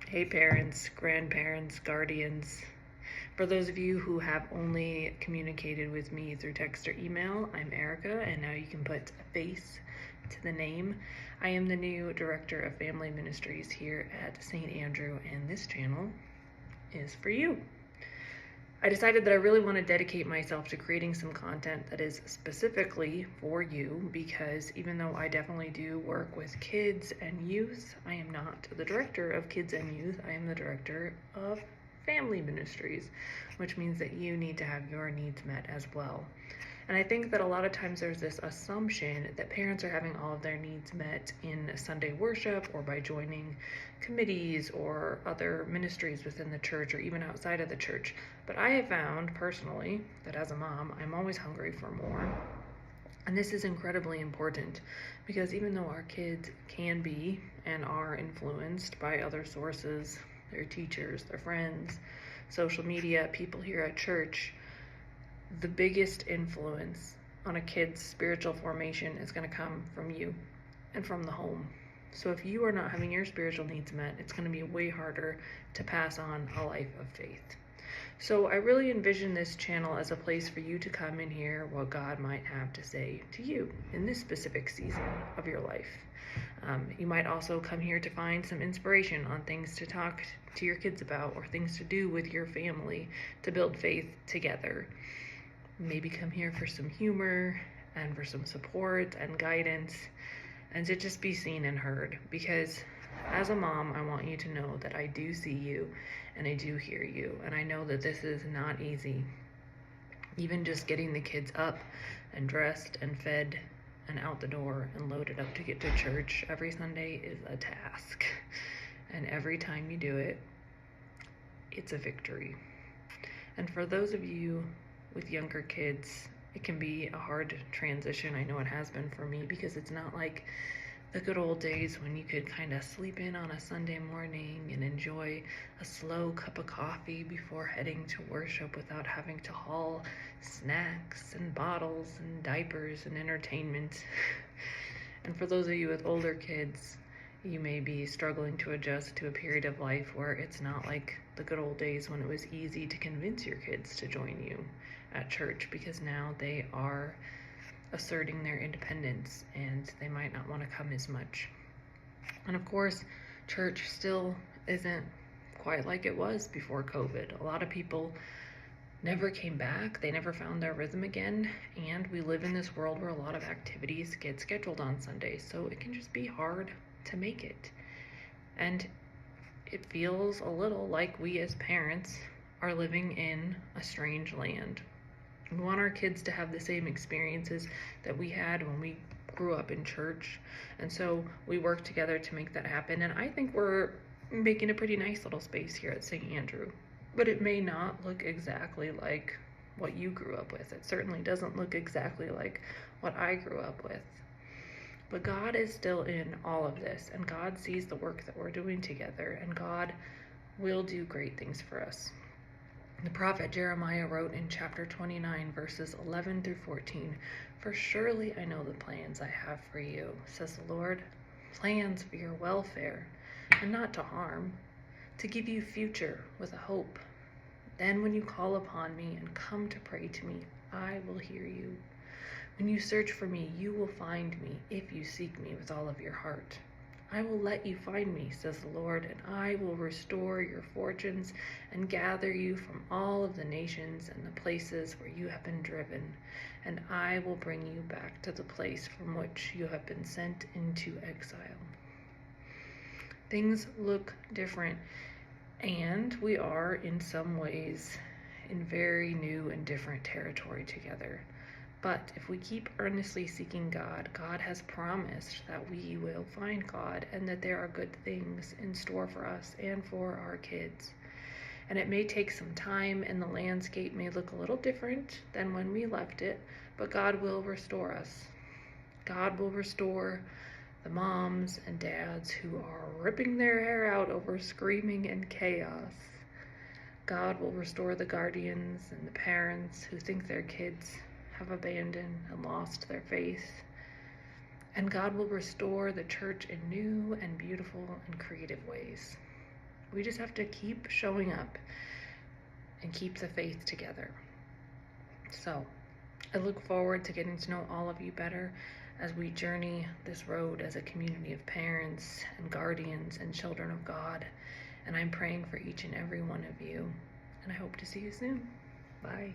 Hey parents, grandparents, guardians. For those of you who have only communicated with me through text or email, I'm Erica, and now you can put a face to the name. I am the new Director of Family Ministries here at St. Andrew, and this channel is for you. I decided that I really want to dedicate myself to creating some content that is specifically for you, because even though I definitely do work with kids and youth, I am not the director of kids and youth. I am the director of family ministries, which means that you need to have your needs met as well. And I think that a lot of times there's this assumption that parents are having all of their needs met in Sunday worship or by joining committees or other ministries within the church or even outside of the church. But I have found personally that as a mom, I'm always hungry for more. And this is incredibly important because even though our kids can be and are influenced by other sources, their teachers, their friends, social media, people here at church, the biggest influence on a kid's spiritual formation is going to come from you and from the home. So if you are not having your spiritual needs met, it's going to be way harder to pass on a life of faith. So I really envision this channel as a place for you to come and hear what God might have to say to you in this specific season of your life. You might also come here to find some inspiration on things to talk to your kids about or things to do with your family to build faith together. Maybe come here for some humor and for some support and guidance and to just be seen and heard, because as a mom, I want you to know that I do see you and I do hear you, and I know that this is not easy. Even just getting the kids up and dressed and fed and out the door and loaded up to get to church every Sunday is a task, and every time you do it, it's a victory. And for those of you with younger kids, it can be a hard transition. I know it has been for me, because it's not like the good old days when you could kind of sleep in on a Sunday morning and enjoy a slow cup of coffee before heading to worship without having to haul snacks and bottles and diapers and entertainment. And for those of you with older kids, you may be struggling to adjust to a period of life where it's not like the good old days when it was easy to convince your kids to join you at church, because now they are asserting their independence and they might not want to come as much. And of course, church still isn't quite like it was before COVID. A lot of people never came back. They never found their rhythm again. And we live in this world where a lot of activities get scheduled on Sundays, so it can just be hard to make it. And it feels a little like we as parents are living in a strange land. We want our kids to have the same experiences that we had when we grew up in church, and so we work together to make that happen. And I think we're making a pretty nice little space here at St. Andrew, but it may not look exactly like what you grew up with. It certainly doesn't look exactly like what I grew up with. But God is still in all of this, and God sees the work that we're doing together, and God will do great things for us. The prophet Jeremiah wrote in chapter 29, verses 11 through 14, "For surely I know the plans I have for you, says the Lord, plans for your welfare and not to harm, to give you future with a hope. Then when you call upon me and come to pray to me, I will hear you. When you search for me, you will find me if you seek me with all of your heart. I will let you find me, says the Lord, and I will restore your fortunes and gather you from all of the nations and the places where you have been driven, and I will bring you back to the place from which you have been sent into exile." Things look different, and we are in some ways in very new and different territory together. But if we keep earnestly seeking God, God has promised that we will find God and that there are good things in store for us and for our kids. And it may take some time, and the landscape may look a little different than when we left it, but God will restore us. God will restore the moms and dads who are ripping their hair out over screaming and chaos. God will restore the guardians and the parents who think their kids have abandoned and lost their faith. And God will restore the church in new and beautiful and creative ways. We just have to keep showing up and keep the faith together. So I look forward to getting to know all of you better as we journey this road as a community of parents and guardians and children of God. And I'm praying for each and every one of you. And I hope to see you soon. Bye.